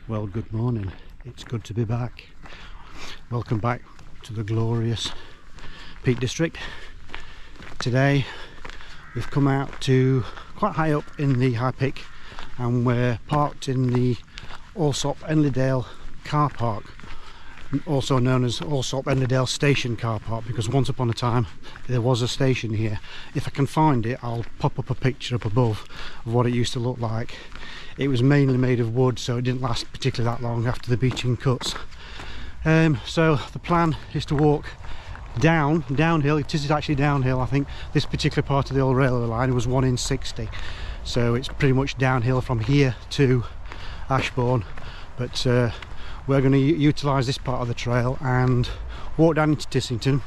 Well, good morning. It's good to be back. Welcome back to the glorious Peak District. Today we've come out to quite high up in the High Peak and we're parked in the Alsop Enlidale car park, also known as Alsop Enlidale Station car park, because once upon a time there was a station here. If I can find it, I'll pop up a picture up above of what it used to look like. It was mainly made of wood, so it didn't last particularly that long after the beaching cuts. So the plan is to walk downhill. It is actually downhill. I think this particular part of the old railway line was 1 in 60, so it's pretty much downhill from here to Ashbourne, but we're going to utilise this part of the trail and walk down into Tissington,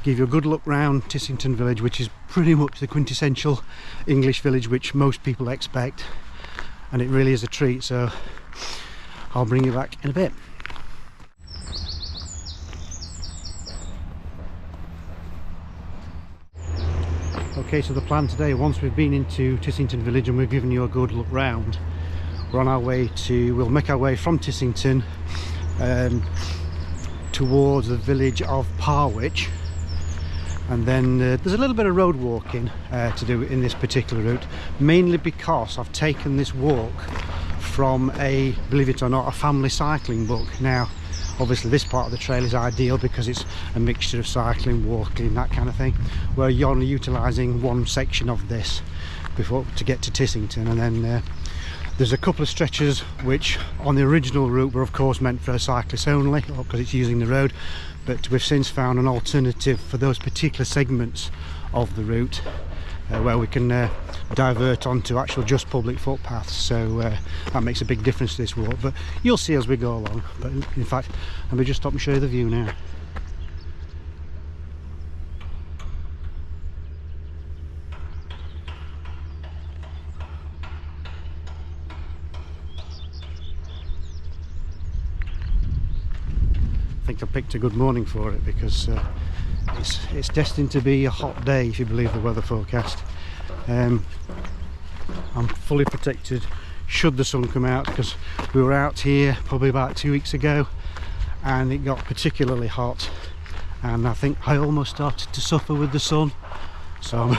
give you a good look round Tissington village, which is pretty much the quintessential English village which most people expect, and it really is a treat. So I'll bring you back in a bit. Okay, so the plan today, once we've been into Tissington village and we've given you a good look round, we're on our way to, we'll make our way from Tissington towards the village of Parwich, and then there's a little bit of road walking to do in this particular route, mainly because I've taken this walk from a, believe it or not, a family cycling book. Now obviously this part of the trail is ideal because it's a mixture of cycling, walking, that kind of thing, where you're only utilising one section of this before to get to Tissington, and then there's a couple of stretches which on the original route were of course meant for cyclists only, because it's using the road, but we've since found an alternative for those particular segments of the route where we can divert onto actual just public footpaths. So that makes a big difference to this walk, but you'll see as we go along. But in fact, let me just stop and show you the view now. I think I picked a good morning for it, because it's destined to be a hot day if you believe the weather forecast. I'm fully protected should the sun come out, because we were out here probably about 2 weeks ago and it got particularly hot, and I think I almost started to suffer with the sun, so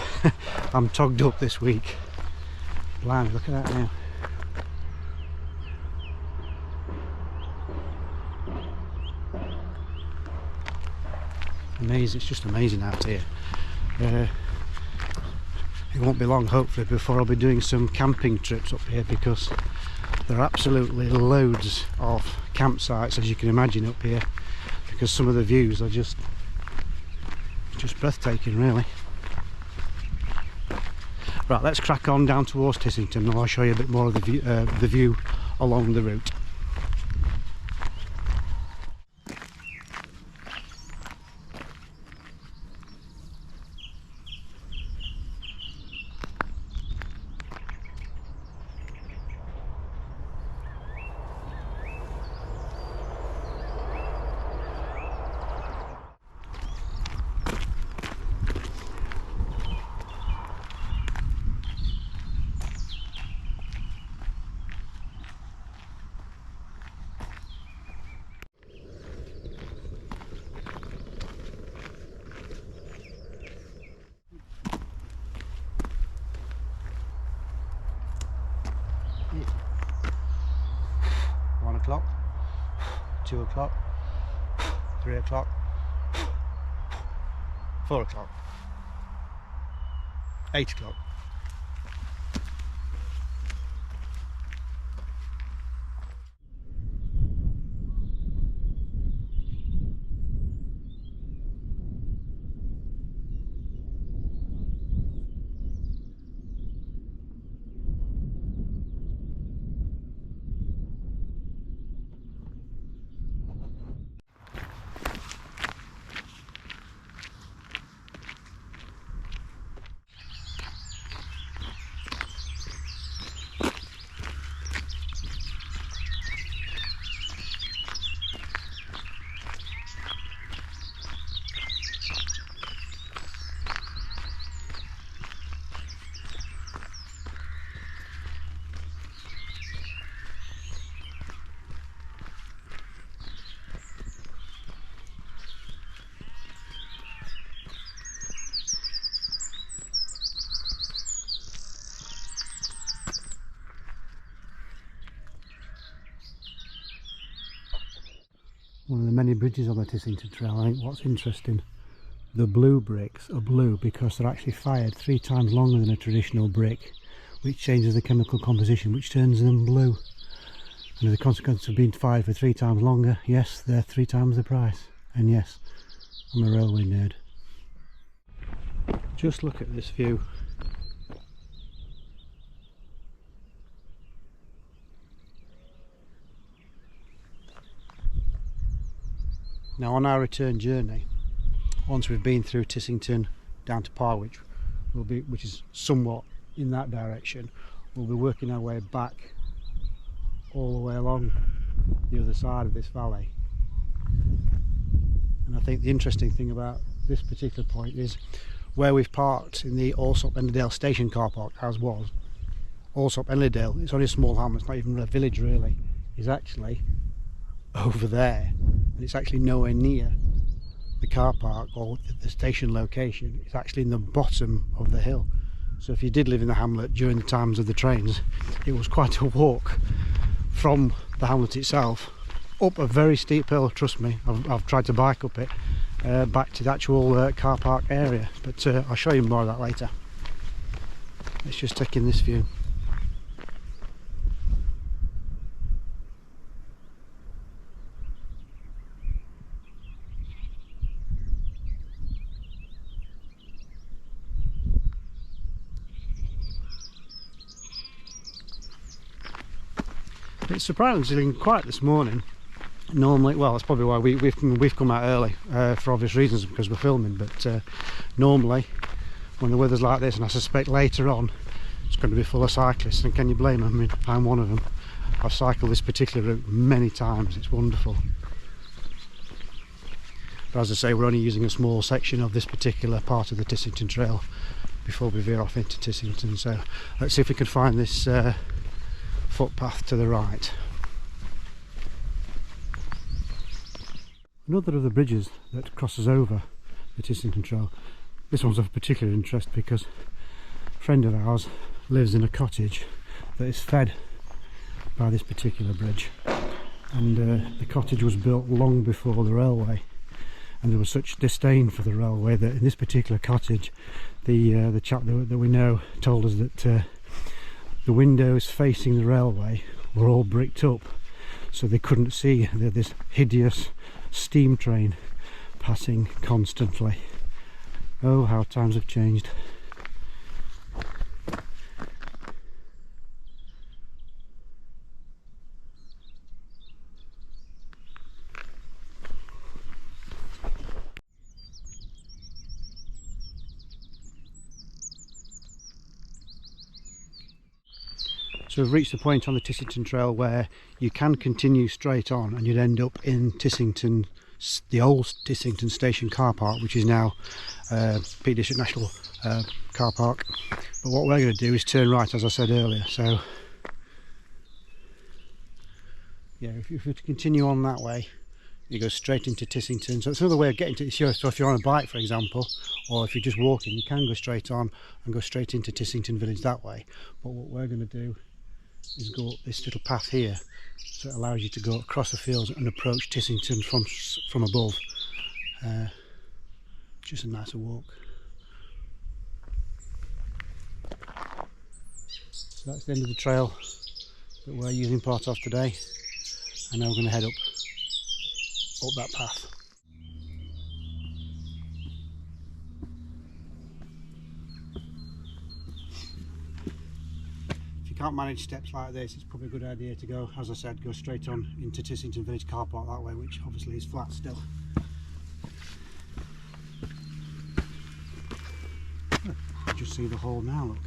I'm togged up this week. Blimey, look at that now. Amazing, it's just amazing out here. It won't be long hopefully before I'll be doing some camping trips up here, because there are absolutely loads of campsites, as you can imagine, up here, because some of the views are just breathtaking really. Right, let's crack on down towards Tissington and I'll show you a bit more of the view along the route. Yeah. 1 o'clock, 2 o'clock, 3 o'clock, 4 o'clock, 8 o'clock. one of the many bridges on the Tissington Trail. I think what's interesting, the blue bricks are blue because they're actually fired 3 times longer than a traditional brick, which changes the chemical composition, which turns them blue. And as a consequence of being fired for 3 times longer, yes, they're 3 times the price. And yes, I'm a railway nerd. Just look at this view. Now on our return journey, once we've been through Tissington down to Parwich, which is somewhat in that direction, we'll be working our way back all the way along the other side of this valley. And I think the interesting thing about this particular point is where we've parked in the Alsop Ennerdale station car park, as was Alsop Ennerdale, it's only a small hamlet, it's not even a village really, is actually over there, and it's actually nowhere near the car park or the station location. It's actually in the bottom of the hill. So if you did live in the hamlet during the times of the trains, it was quite a walk from the hamlet itself up a very steep hill. Trust me, I've tried to bike up it back to the actual car park area, but I'll show you more of that later. Let's just take in this view. It's surprisingly quiet this morning. Normally, well, that's probably why we've come out early for obvious reasons, because we're filming. But normally, when the weather's like this, and I suspect later on, it's going to be full of cyclists. And can you blame them? I mean, I'm one of them. I've cycled this particular route many times. It's wonderful. But as I say, we're only using a small section of this particular part of the Tissington Trail before we veer off into Tissington. So let's see if we can find this footpath to the right. Another of the bridges that crosses over the Tissington Trail, this one's of particular interest because a friend of ours lives in a cottage that is fed by this particular bridge, and the cottage was built long before the railway, and there was such disdain for the railway that in this particular cottage, the chap that we know told us that the windows facing the railway were all bricked up, so they couldn't see this hideous steam train passing constantly. Oh, how times have changed. So we've reached the point on the Tissington Trail where you can continue straight on and you'd end up in Tissington, the old Tissington Station car park, which is now Peak District National car park. But what we're going to do is turn right, as I said earlier. So yeah, if you continue on that way, you go straight into Tissington. So it's another way of getting to it. So if you're on a bike, for example, or if you're just walking, you can go straight on and go straight into Tissington village that way. But what we're going to do is go up this little path here, so it allows you to go across the fields and approach Tissington from above. Just a nicer walk. So that's the end of the trail that we're using part of today, and now we're going to head up that path. Can't manage steps like this, it's probably a good idea to go, as I said, go straight on into Tissington Village car park that way, which obviously is flat still. You just see the hole now, look.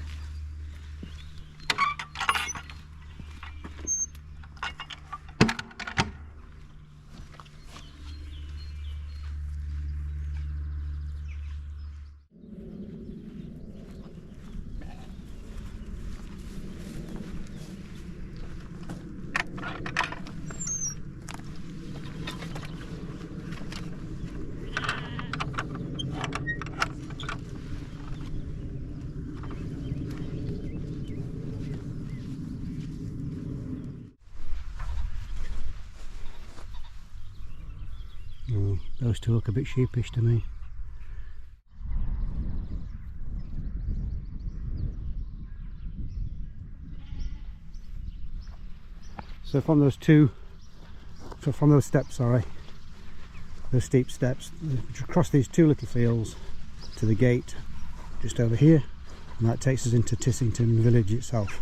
Those two look a bit sheepish to me. So from those steps, those steep steps, across these two little fields to the gate just over here, and that takes us into Tissington village itself.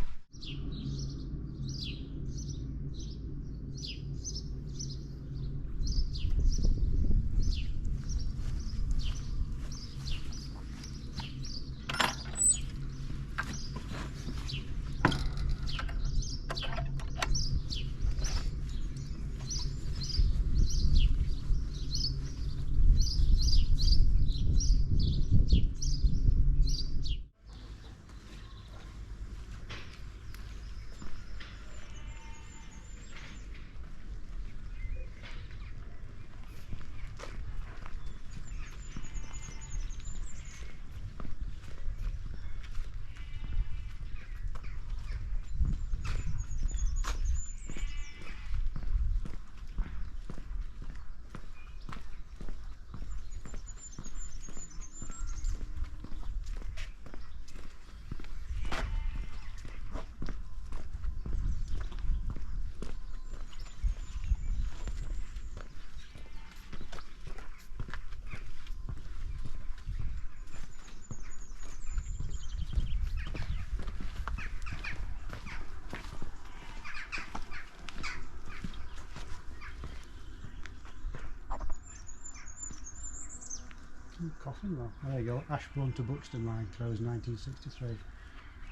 Coffin though. There you go. Ashbourne to Buxton line closed 1963.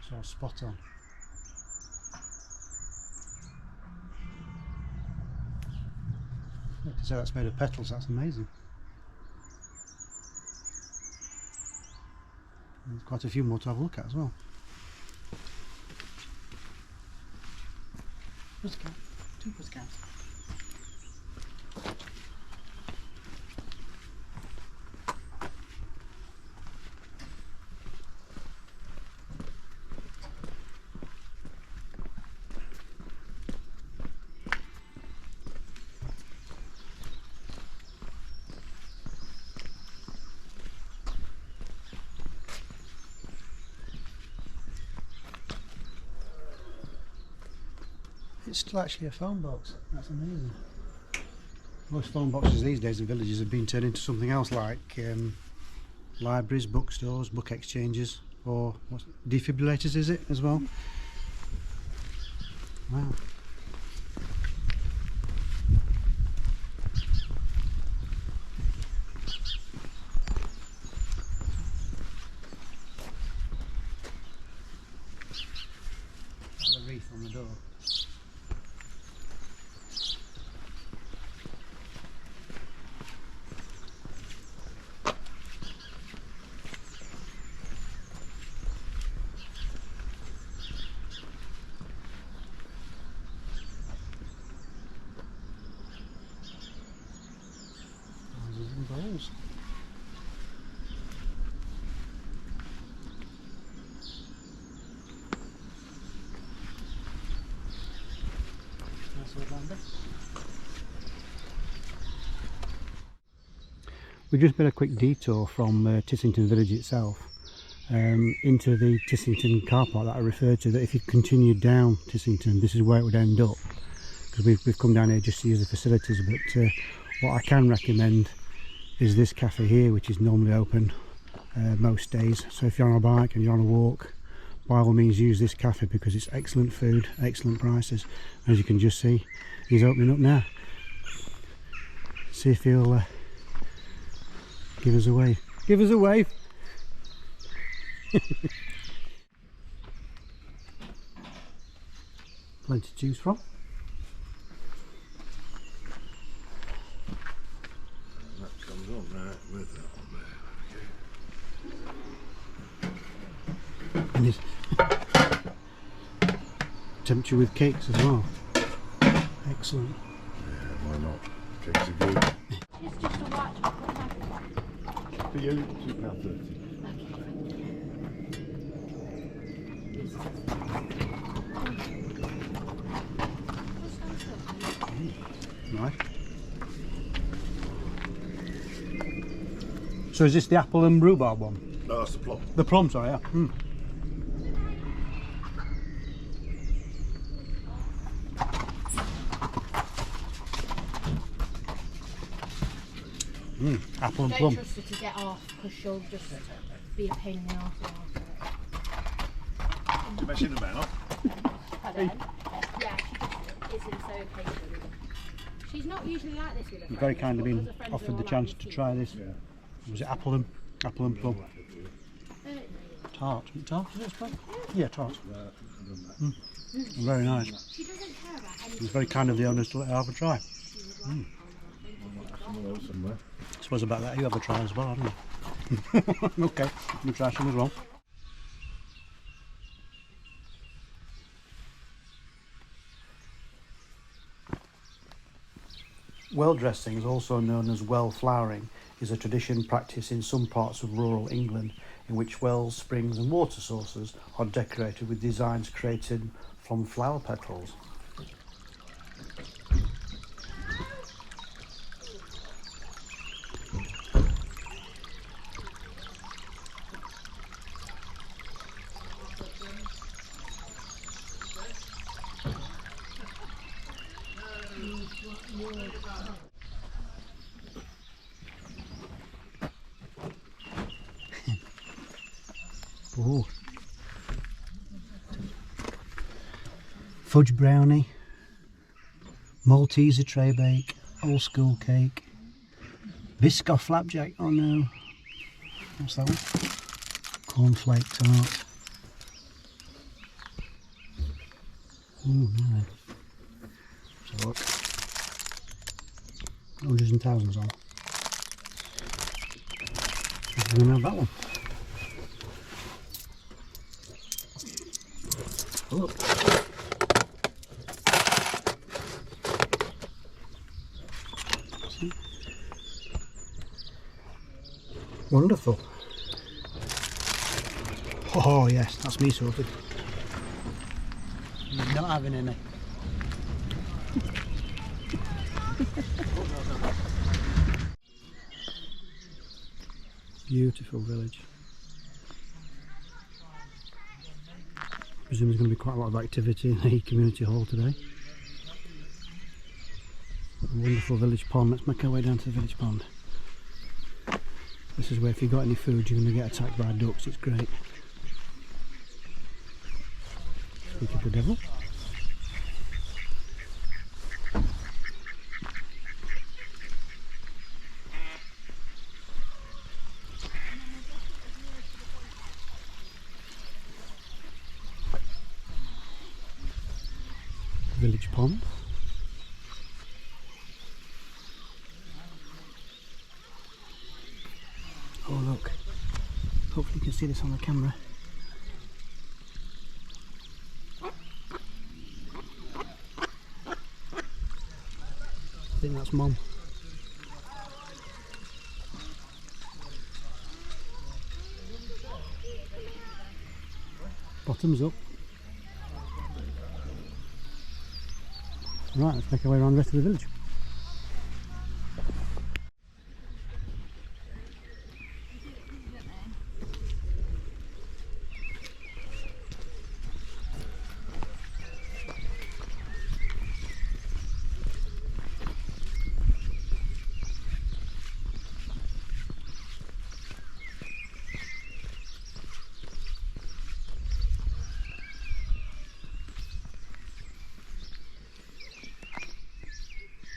So spot on. I have to say that's made of petals. That's amazing. There's quite a few more to have a look at as well. Pussycat. 2 pussycats. It's still actually a phone box. That's amazing. Most phone boxes these days in villages have been turned into something else, like libraries, bookstores, book exchanges, or defibrillators, is it, as well? Wow. Got a wreath on the door. Bowls. We just made a quick detour from Tissington village itself into the Tissington car park that I referred to, that if you continued down Tissington, this is where it would end up, because we've come down here just to use the facilities. But what I can recommend is this cafe here, which is normally open most days. So if you're on a bike and you're on a walk, by all means use this cafe, because it's excellent food, excellent prices. As you can just see, he's opening up now. See if he'll give us a wave. Give us a wave! Plenty to choose from. That comes on right with that one there. Okay. And he's tempt you with cakes as well. Excellent. Yeah, why not? Cakes are good. It's just a white chocolate. For you, £2.30. Nice. So is this the apple and rhubarb one? No, that's the plum. The plum, sorry, yeah. Apple and Don't plum. trust her to get off because she'll just be a pain in the arse. Messing about. Pardon? Yeah, she just isn't so patient. She's not usually like this with her You've very friends, kindly but been other friends offered are the all chance like to this try too. this. Was it apple and plum? Tart. Tart, is it spelled? Yeah, tart. Very nice. She doesn't care about anything. It's very kind of the owners to let her have a try. Some of those somewhere. I suppose about that you have a try as well, haven't you? Okay, we'll try some as well. Well dressings, also known as well flowering, is a tradition practiced in some parts of rural England in which wells, springs and water sources are decorated with designs created from flower petals. Oh. Fudge brownie, Malteser tray bake, old school cake, Biscoff flapjack, oh no, what's that one? Cornflake tart. Oh no. Let's have a look. Hundreds and thousands on. We're going to have that one. Look. Wonderful. Oh yes, that's me sorted. Not having any. Beautiful village. I presume there's going to be quite a lot of activity in the community hall today. A wonderful village pond. Let's make our way down to the village pond. This is where if you've got any food you're going to get attacked by ducks. It's great. Speak of the devil. Village pond. Oh look, hopefully you can see this on the camera. I think that's Mum. Bottoms up. Right, let's make our way around the rest of the village.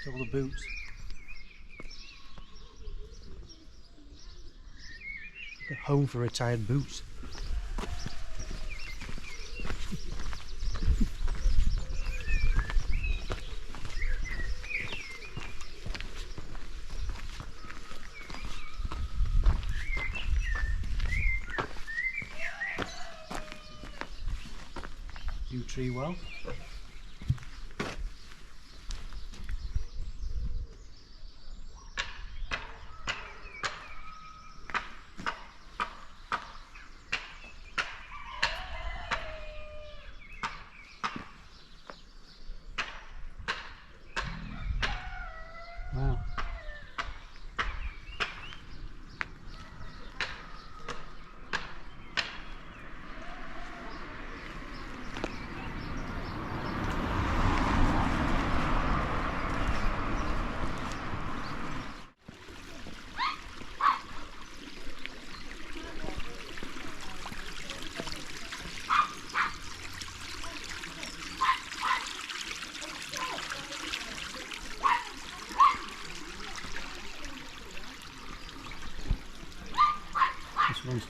All the boots. A home for retired boots. Yew tree well. Wow.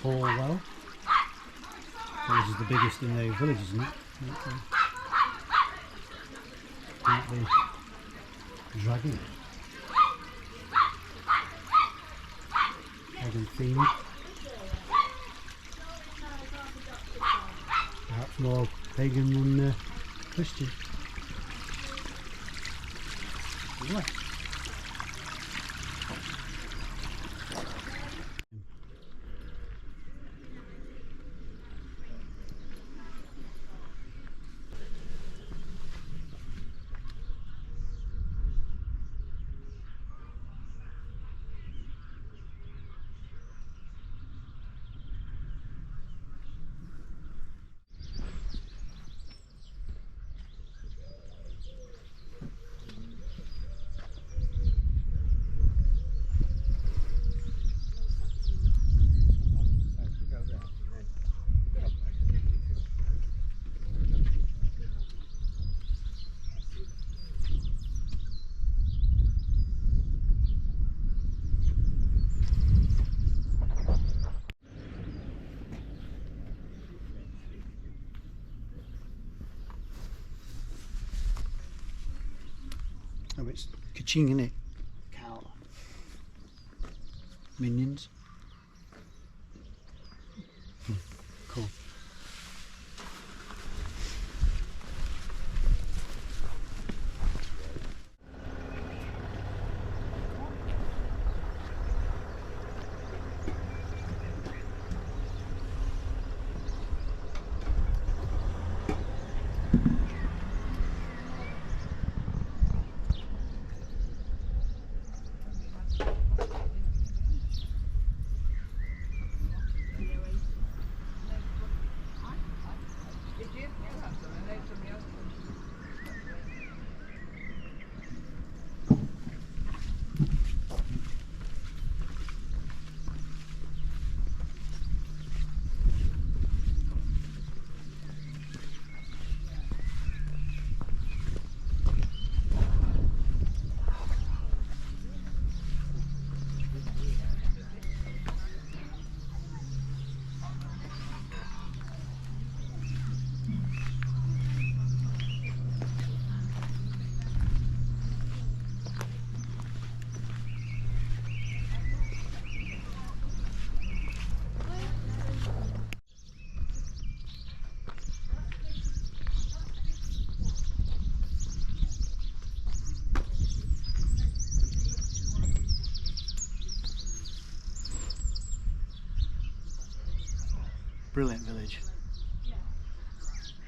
Well. This is the biggest in the village, isn't it? Like the dragon. Dragon themed. Perhaps more pagan than Christian. Right. Oh, it's ka-ching, isn't it? Cow. Minions. Cool. Brilliant village.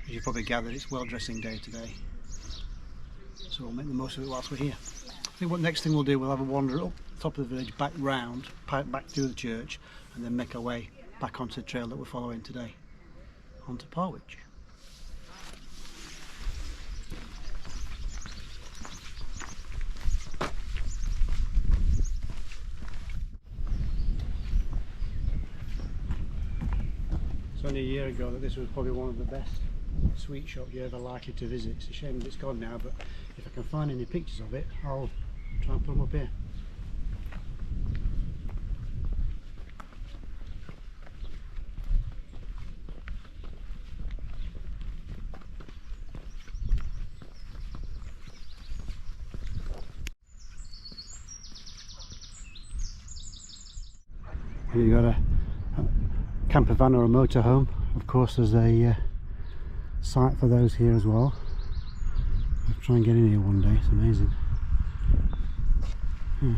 As you probably gathered, it's well dressing day today, so we'll make the most of it whilst we're here. I think what next thing we'll do, we'll have a wander up the top of the village, back round, back through the church, and then make our way back onto the trail that we're following today, onto Parwich. Only a year ago that this was probably one of the best sweet shops you're ever likely to visit. It's a shame that it's gone now, but if I can find any pictures of it, I'll try and put them up here. Here you got a camper van or a motorhome. Of course there's a site for those here as well. I'll try and get in here one day, it's amazing. Yeah.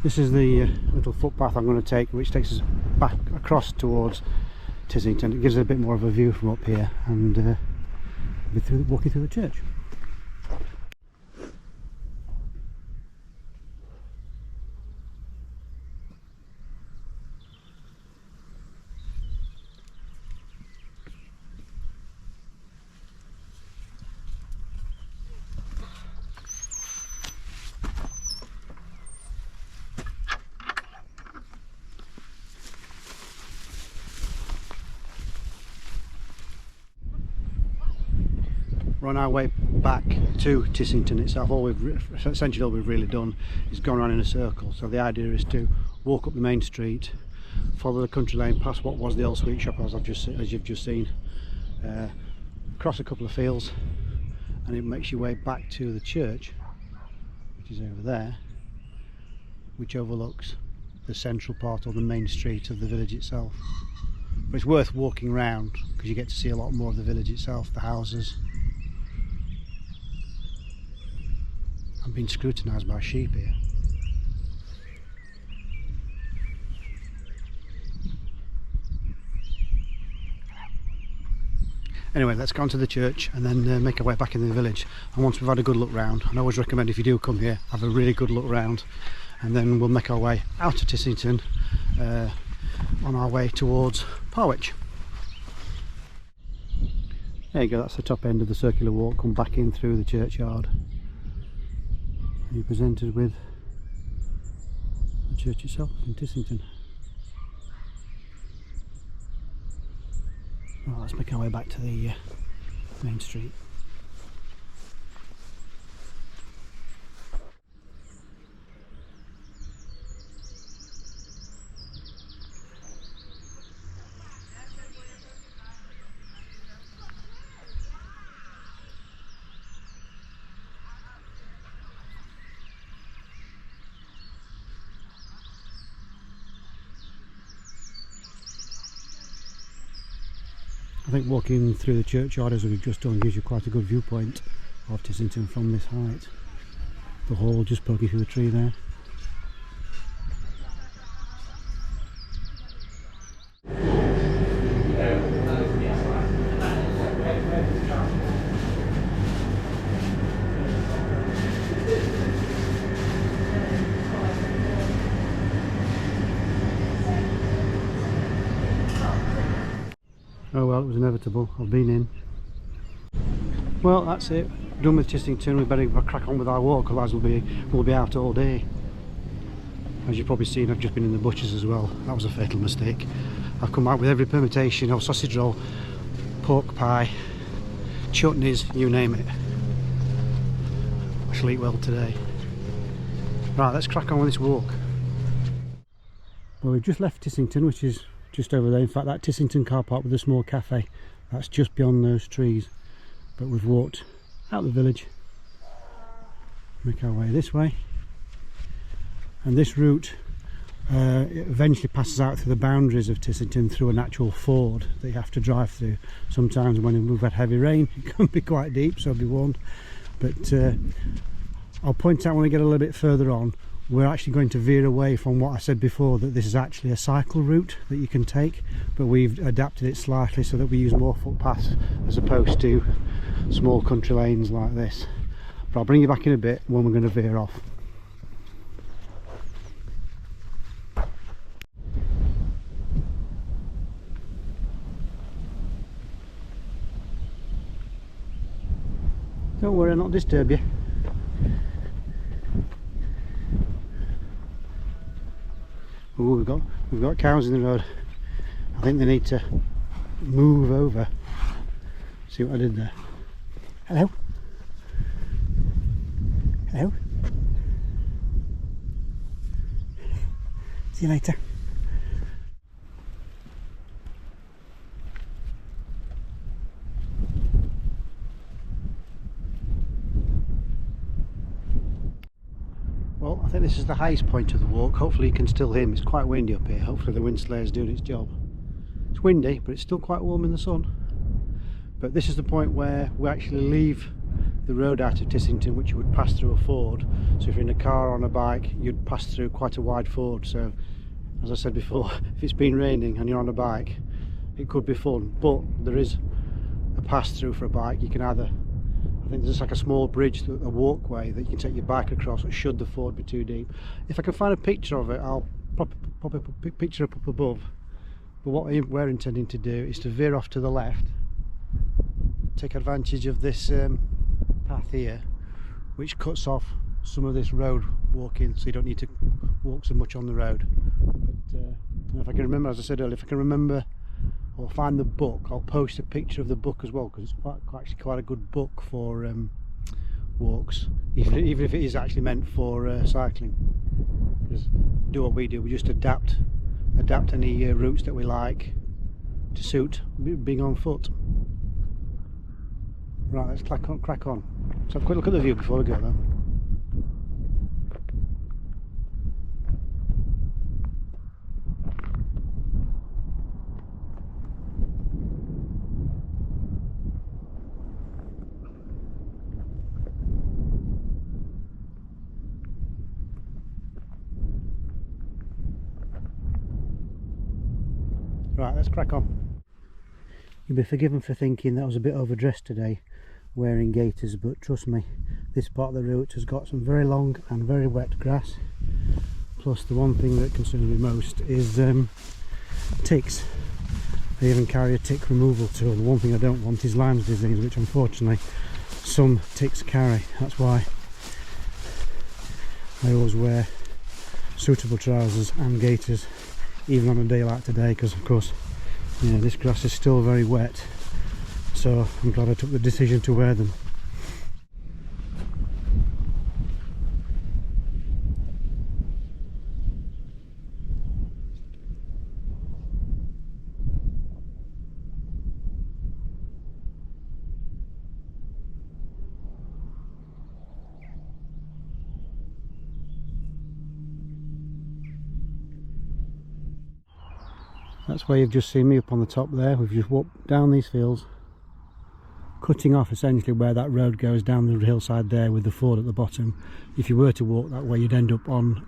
This is the little footpath I'm going to take, which takes us back across towards Tissington. It gives us a bit more of a view from up here, and we'll be walking through the church. We're on our way back to Tissington itself. Essentially all we've really done is gone around in a circle. So the idea is to walk up the main street, follow the country lane past what was the old sweet shop, as you've just seen, cross a couple of fields, and it makes your way back to the church, which is over there, which overlooks the central part or the main street of the village itself. But it's worth walking around because you get to see a lot more of the village itself, the houses. I'm being scrutinised by sheep here. Anyway, let's go on to the church and then make our way back in the village. And once we've had a good look round, and I always recommend if you do come here, have a really good look round, and then we'll make our way out of Tissington on our way towards Parwich. There you go, that's the top end of the circular walk. Come back in through the churchyard and you're presented with the church itself in Tissington. Right, let's make our way back to the main street. I think walking through the churchyard as we've just done gives you quite a good viewpoint of Tissington from this height. The hall just poking through the tree there. Oh well, it was inevitable. I've been in. Well, that's it. Done with Tissington. We better crack on with our walk, otherwise we'll be out all day. As you've probably seen, I've just been in the butcher's as well. That was a fatal mistake. I've come out with every permutation of sausage roll, pork pie, chutneys, you name it. I shall eat well today. Right, let's crack on with this walk. Well, we've just left Tissington, which is just over there. In fact, that Tissington car park with a small cafe, that's just beyond those trees. But we've walked out the village, make our way this way, and this route it eventually passes out through the boundaries of Tissington through a natural ford that you have to drive through. Sometimes when we've had heavy rain it can be quite deep, so be warned. But I'll point out when we get a little bit further on, we're actually going to veer away from what I said before, that this is actually a cycle route that you can take, but we've adapted it slightly so that we use more footpaths as opposed to small country lanes like this. But I'll bring you back in a bit when we're going to veer off. Don't worry, I'll not disturb you. Ooh, we've got cows in the road. I think they need to move over. See what I did there? Hello? Hello? See you later. Well, I think this is the highest point of the walk. Hopefully you can still hear me. It's quite windy up here. Hopefully the wind slayer is doing its job. It's windy, but it's still quite warm in the sun. But this is the point where we actually leave the road out of Tissington, which you would pass through a ford. So if you're in a car or on a bike, you'd pass through quite a wide ford. So as I said before, if it's been raining and you're on a bike, it could be fun. But there is a pass through for a bike. You can either, I think there's like a small bridge, a walkway that you can take your bike across should the ford be too deep. If I can find a picture of it, I'll pop a picture up above. But what we're intending to do is to veer off to the left, take advantage of this path here, which cuts off some of this road walking, so you don't need to walk so much on the road. But if I can remember, as I said earlier, if I can remember or find the book, I'll post a picture of the book as well, because it's actually quite a good book for walks, even if it is actually meant for cycling. Because do what we do, we just adapt adapt any routes that we like to suit being on foot. Right, let's crack on. Let's have a quick look at the view before we go though. Right, let's crack on. You'll be forgiven for thinking that I was a bit overdressed today wearing gaiters, but trust me, this part of the route has got some very long and very wet grass. Plus the one thing that concerns me most is ticks. I even carry a tick removal tool. The one thing I don't want is Lyme's disease, which unfortunately some ticks carry. That's why I always wear suitable trousers and gaiters even on a day like today, because of course, you know, this grass is still very wet, so I'm glad I took the decision to wear them. That's where you've just seen me up on the top there. We've just walked down these fields, cutting off essentially where that road goes down the hillside there with the ford at the bottom. If you were to walk that way, you'd end up on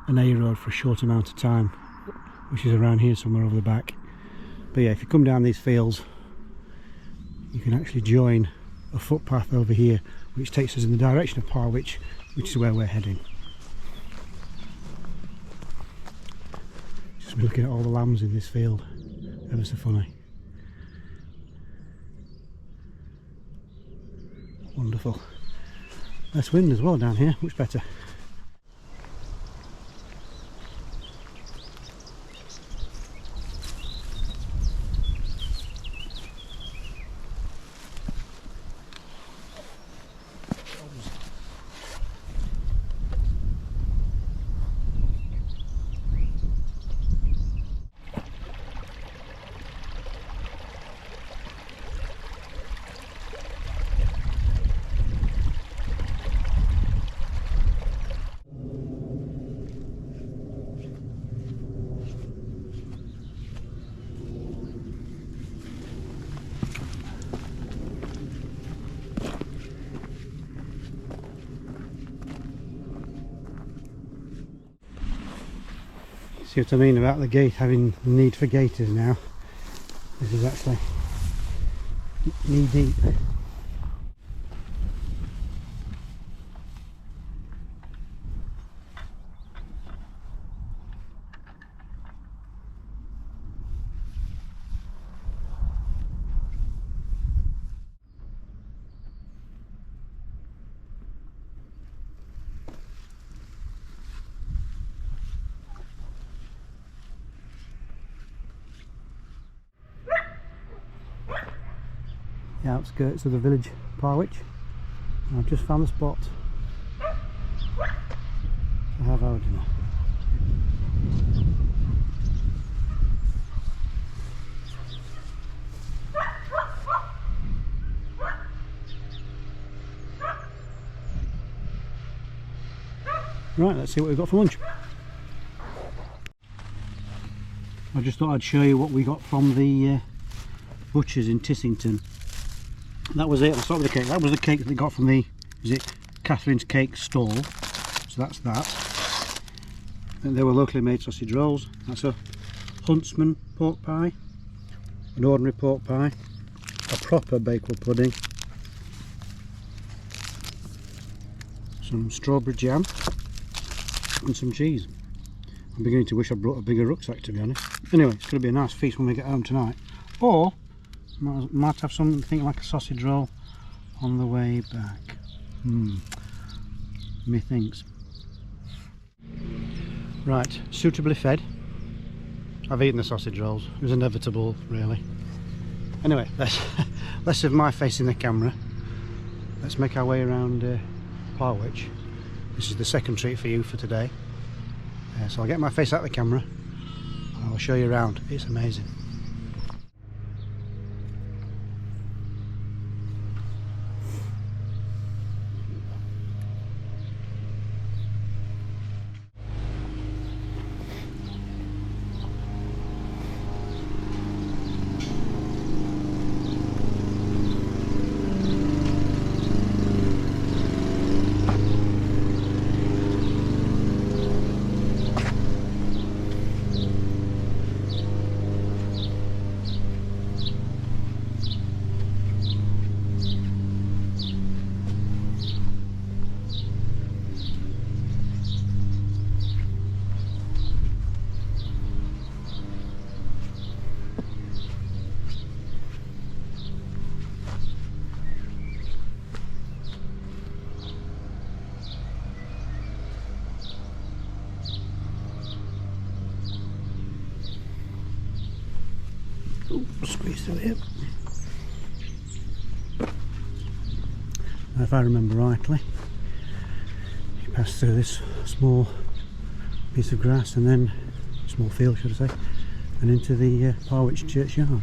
an A road for a short amount of time, which is around here somewhere over the back. But yeah, if you come down these fields, you can actually join a footpath over here, which takes us in the direction of Parwich, which is where we're heading. Just looking at all the lambs in this field, ever so funny. Wonderful. Less wind as well down here, much better. See what I mean about the gate having the need for gaiters now? This is actually knee deep. The outskirts of the village Parwich, and I've just found the spot to have our dinner. Right, let's see what we've got for lunch. I just thought I'd show you what we got from the butchers in Tissington. That was it. I'll start with the cake. That was the cake that they got from the, is it Catherine's Cake stall. So that's that. And they were locally made sausage rolls. That's a huntsman pork pie, an ordinary pork pie, a proper Bakewell pudding, some strawberry jam, and some cheese. I'm beginning to wish I brought a bigger rucksack, to be honest. Anyway, it's going to be a nice feast when we get home tonight. Or might have something like a sausage roll on the way back. Methinks. Right, suitably fed. I've eaten the sausage rolls. It was inevitable, really. Anyway, less of my face in the camera. Let's make our way around Parwich. This is the second treat for you for today. So I'll get my face out of the camera. I'll show you around. It's amazing. Squeeze through here. If I remember rightly, you pass through this small piece of grass and then small field, should I say, and into the Parwich churchyard.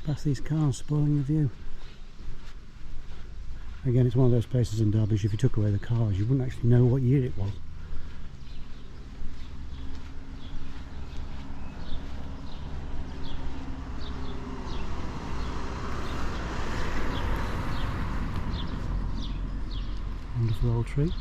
Past these cars, spoiling the view. Again, it's one of those places in Derbyshire, if you took away the cars you wouldn't actually know what year it was. Wonderful old tree.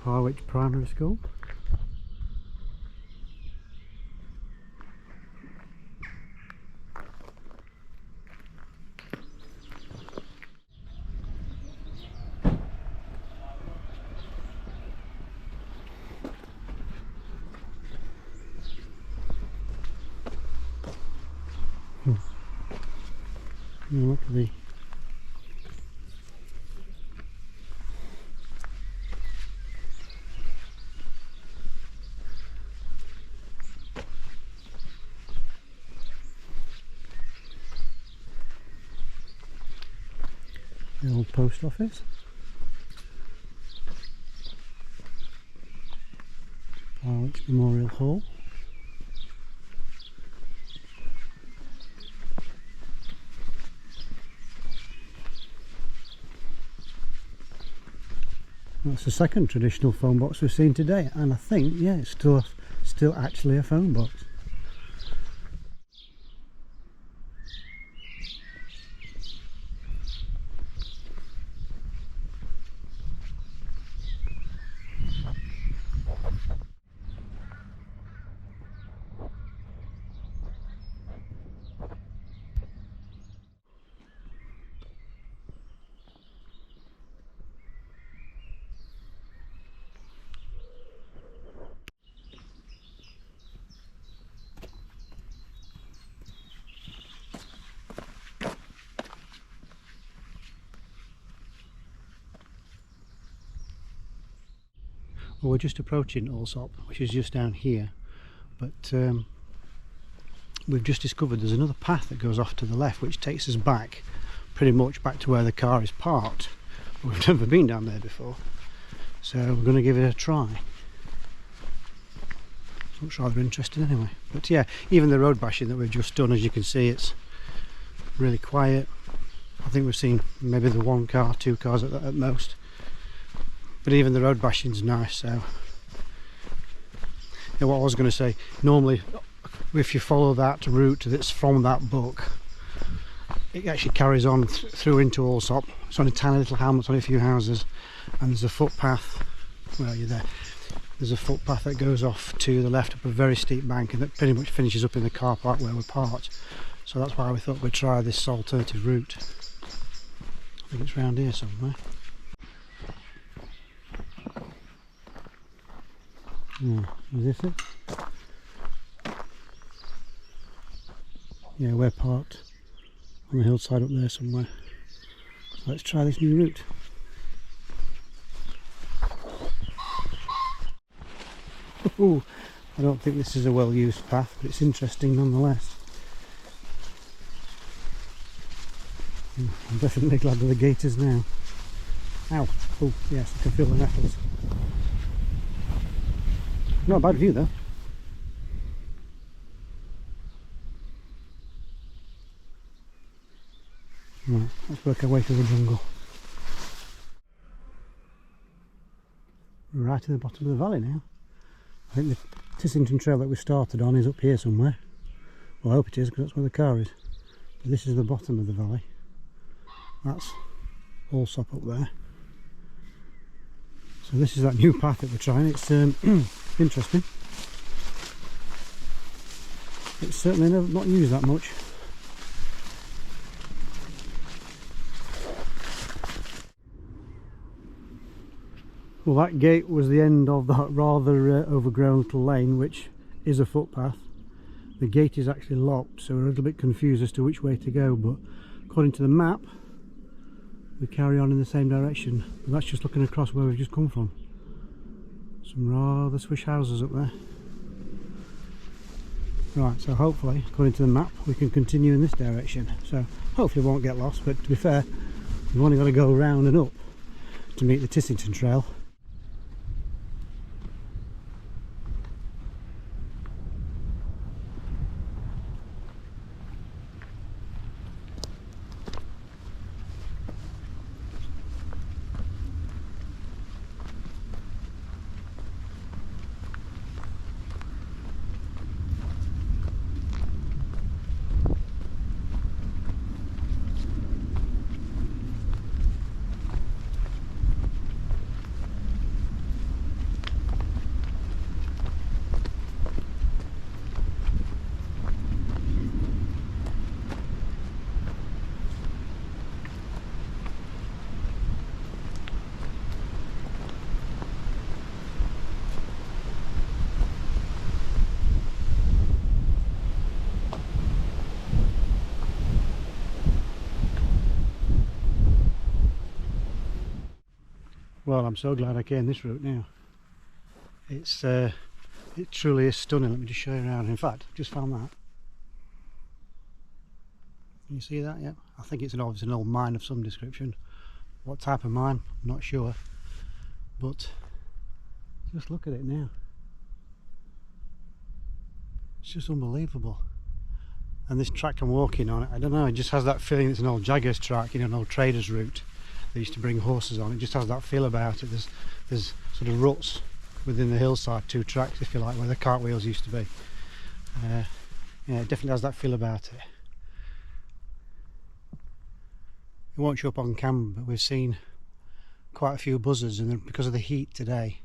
Parwich Primary School. Look at the The old post office. Parwich Memorial Hall. That's the second traditional phone box we've seen today, and I think, yeah, it's still actually a phone box. Well, we're just approaching Alsop, which is just down here, but we've just discovered there's another path that goes off to the left which takes us back, pretty much back to where the car is parked. We've never been down there before, so we're going to give it a try. Looks rather interesting anyway. But yeah, even the road bashing that we've just done, as you can see, it's really quiet. I think we've seen maybe the one car, two cars at most. But even the road bashing's nice. So yeah, what I was going to say, normally if you follow that route that's from that book, it actually carries on through into Alsop. It's on a tiny little hamlet, on a few houses, and there's a footpath. Well, you're there. There's a footpath that goes off to the left up a very steep bank, and that pretty much finishes up in the car park where we're parked. So that's why we thought we'd try this alternative route. I think it's round here somewhere. Yeah, is this it? Yeah, we're parked on the hillside up there somewhere. So let's try this new route. Ooh, I don't think this is a well-used path, but it's interesting nonetheless. I'm definitely glad that the gate is now. Ow! Oh, yes, I can feel the nettles. Not a bad view though. Right, let's work our way through the jungle. We're right at the bottom of the valley now. I think the Tissington trail that we started on is up here somewhere. Well, I hope it is, because that's where the car is. But this is the bottom of the valley. That's Alsop up there. So this is that new path that we're trying. It's interesting. It's certainly not used that much. Well, that gate was the end of that rather overgrown little lane, which is a footpath. The gate is actually locked, so we're a little bit confused as to which way to go, but according to the map we carry on in the same direction. And that's just looking across where we've just come from. Some rather swish houses up there. Right, so hopefully, according to the map, we can continue in this direction. So hopefully we won't get lost, but to be fair, we've only got to go round and up to meet the Tissington trail. Well, I'm so glad I came this route now. It truly is stunning. Let me just show you around. In fact, I've just found that. Can you see that? Yeah, I think it's obviously an old mine of some description. What type of mine, I'm not sure, but just look at it now. It's just unbelievable. And this track I'm walking on, I don't know, it just has that feeling. It's an old Jaggers track, you know, an old traders route they used to bring horses on. It just has that feel about it. There's sort of ruts within the hillside, 2 tracks if you like, where the cartwheels used to be. Yeah, it definitely has that feel about it. It won't show up on camera, but we've seen quite a few buzzards, and because of the heat today,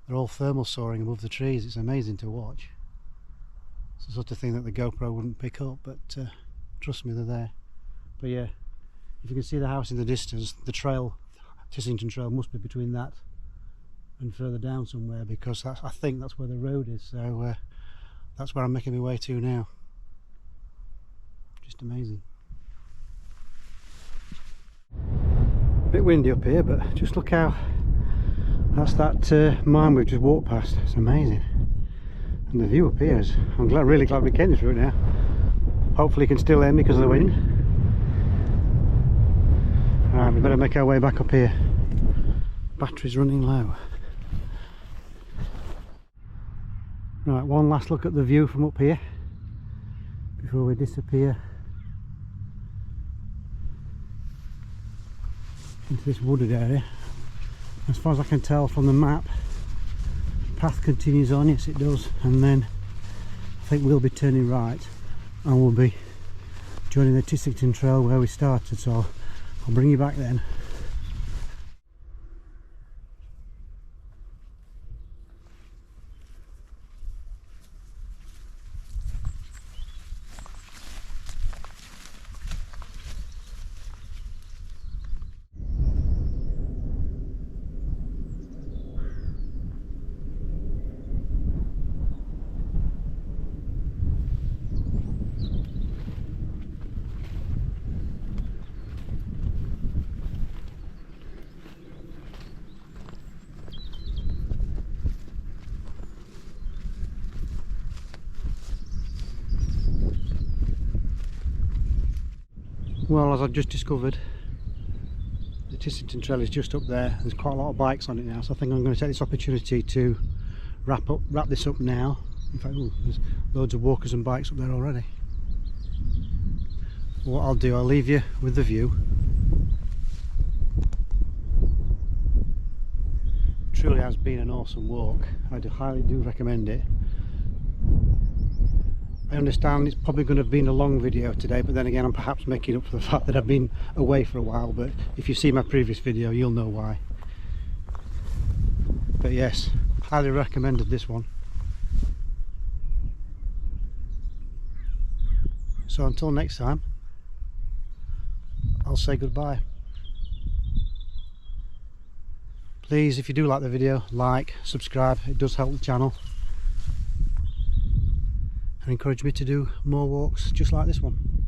they're all thermal soaring above the trees. It's amazing to watch. It's the sort of thing that the GoPro wouldn't pick up, but trust me, they're there. But yeah, if you can see the house in the distance, the trail, Tissington Trail, must be between that and further down somewhere, because I think that's where the road is. So that's where I'm making my way to now. Just amazing. A bit windy up here, but just look how that's that mine we've just walked past. It's amazing. And the view up here is, I'm really glad we came this route now. Hopefully you can still hear me because of the wind. Alright, we better make our way back up here. Battery's running low. Right, one last look at the view from up here before we disappear into this wooded area. As far as I can tell from the map, path continues on, yes it does, and then I think we'll be turning right and we'll be joining the Tissington Trail where we started, so I'll bring you back then. Well, as I've just discovered, the Tissington Trail is just up there. There's quite a lot of bikes on it now, so I think I'm going to take this opportunity to wrap this up now. In fact, there's loads of walkers and bikes up there already. What I'll do, I'll leave you with the view. Truly has been an awesome walk. I highly do recommend it. I understand it's probably going to have been a long video today, but then again I'm perhaps making up for the fact that I've been away for a while, but if you see my previous video you'll know why. But yes, highly recommended this one. So until next time, I'll say goodbye. Please, if you do like the video, like, subscribe, it does help the channel. And encourage me to do more walks just like this one.